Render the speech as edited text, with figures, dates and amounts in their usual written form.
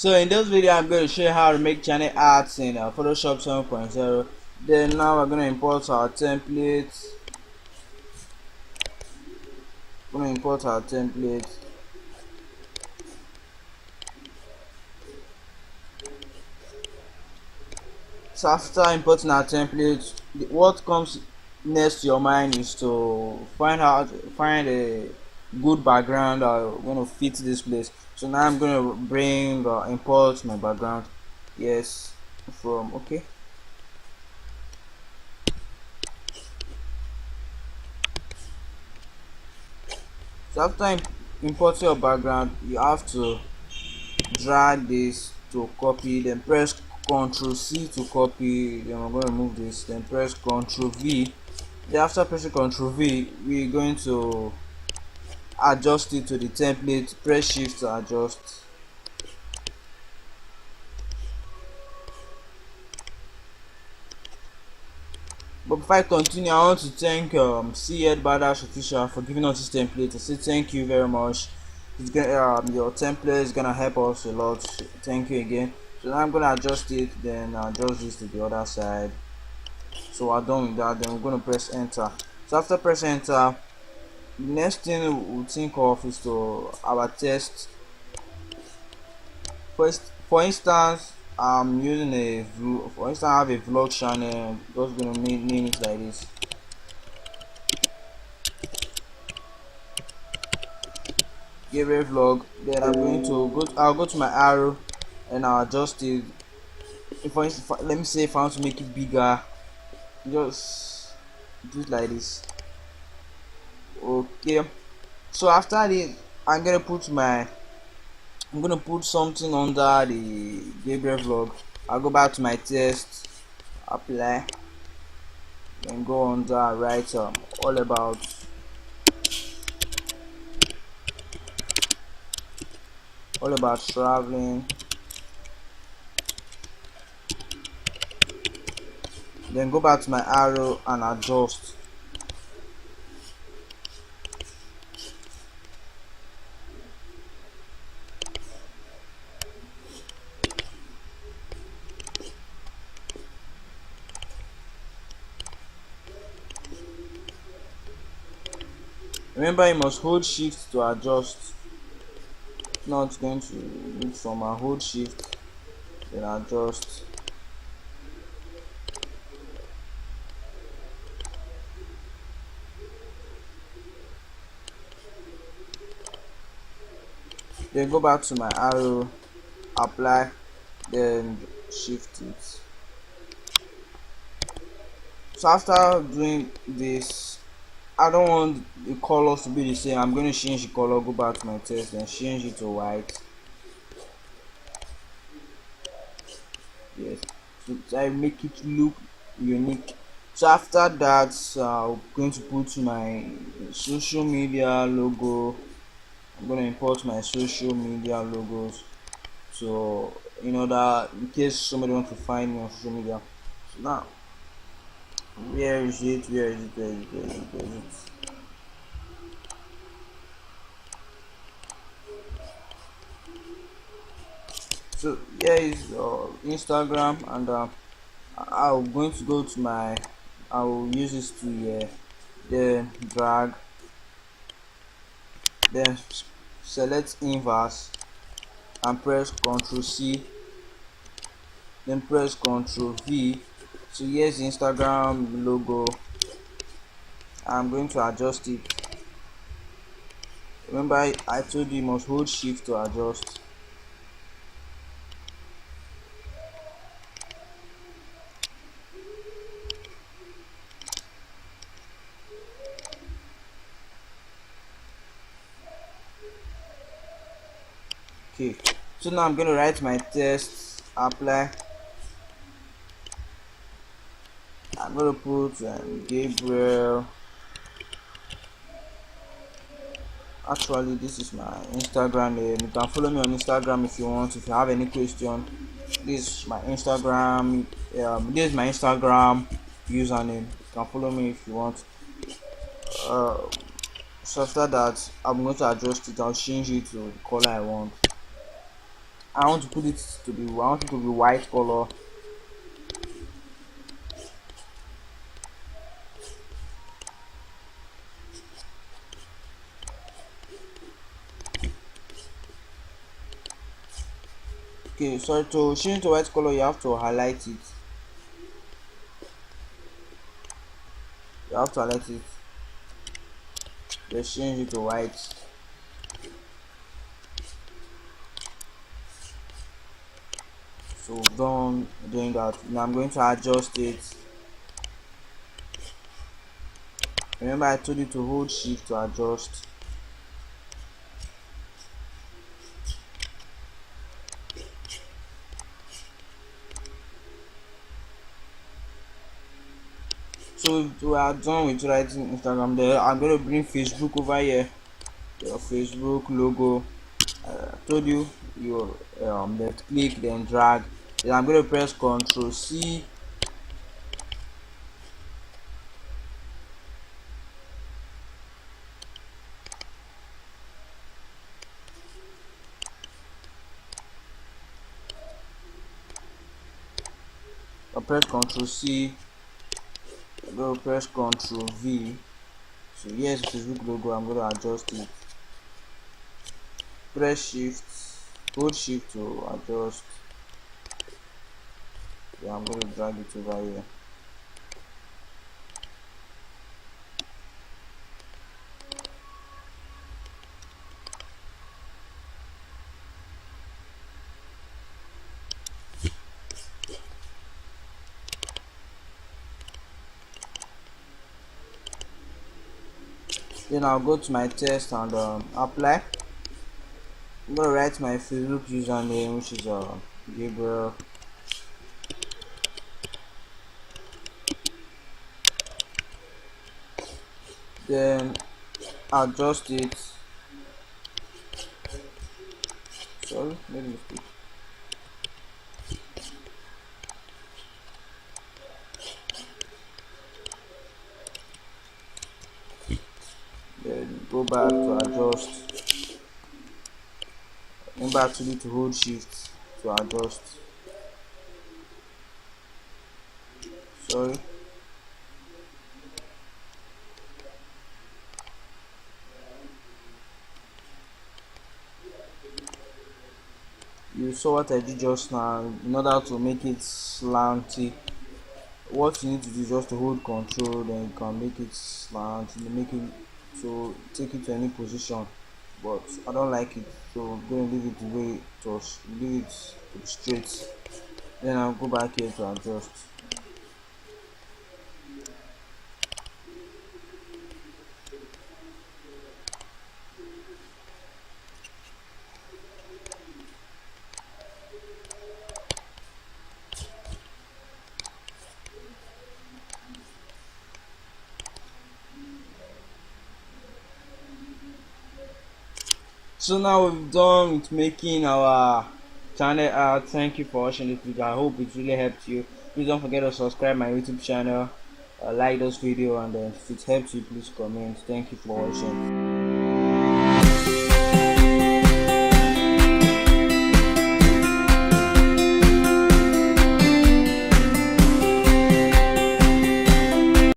So in this video I'm going to show you how to make channel arts in Photoshop 7.0. Then now we're going to import our template. So after importing our template, what comes next to your mind is to find a good background that going to fit this place. So now I'm going to bring import my background. Yes, from okay. So after importing your background, you have to drag this to copy, then press Ctrl C to copy. Then I'm going to remove this, then press Ctrl V. Then after pressing Ctrl V, we're going to adjust it to the template. Press Shift to adjust. But before I continue, I want to thank C. Badash Official for giving us this template. I say thank you very much. It's gonna, your template is gonna help us a lot. Thank you again. So now I'm gonna adjust it, then adjust this to the other side. So we're done with that. Then we're gonna press enter. So after press enter, the next thing we'll think of is to our test. For instance, I'm using a vlog. For instance, I have a vlog channel. Just gonna name it like this. Gabriel vlog. Then I'm going to go. I'll go to my arrow and I'll adjust it. For instance, let me say if I want to make it bigger, just do it like this. Okay. So after this, I'm gonna put something under the Gabriel vlog. I'll go back to my test, apply, then go under write all about traveling. Then go back to my arrow and adjust. Remember, you must hold shift to adjust. Now it's going to look from a hold shift, then adjust. Then go back to my arrow, apply, then shift it. So after doing this, I don't want the colors to be the same. I'm going to change the color, go back to my text, then change it to white. Yes, so I make it look unique. So after that, I'm going to put my social media logo. I'm going to import my social media logos. So in case somebody wants to find me on social media. So now, where is it? So here is Instagram, and I'm going to go to my. I will use this to here. Then drag. Then select inverse and press Ctrl C. Then press Ctrl V. So here's the Instagram logo. I'm going to adjust it. Remember, I told you must hold shift to adjust. Okay, so now I'm going to write my text, apply. I'm going to put Gabriel. Actually, this is my Instagram name. You can follow me on Instagram if you want. If you have any question, this is my Instagram. This is my Instagram username. You can follow me if you want. So after that, I'm going to adjust it. I'll change it to the color I want. I want to put it to be, I want it to be white color. Okay, so to change to white color, you have to highlight it. You have to highlight it. Just change it to white. So done doing that. Now I'm going to adjust it. Remember I told you to hold shift to adjust. So we are done with writing Instagram there. I'm going to bring Facebook over here. Your Facebook logo. I told you you left click then drag. Then I'm going to press Ctrl C. I press Ctrl C. I'm going to press Ctrl V. So here's the Facebook logo. I'm going to adjust it. Press shift, hold shift to adjust. Yeah, I'm going to drag it over here. Then I'll go to my test and apply. I'm gonna write my Facebook username, which is Gabriel. Then adjust it. Sorry, maybe mistake. Then go back to adjust. Remember actually to hold shift to adjust. Sorry. You saw what I did just now. In order to make it slanty, what you need to do is just to hold control, then you can make it slant, you make it so take it to any position. But I don't like it, so I'm going to leave it the way it was, leave it to be straight. Then I'll go back here to adjust. So now we've done with making our channel art. Thank you for watching this video. I hope it really helped you. Please don't forget to subscribe my YouTube channel, like this video, and if it helps you, please comment. Thank you for watching.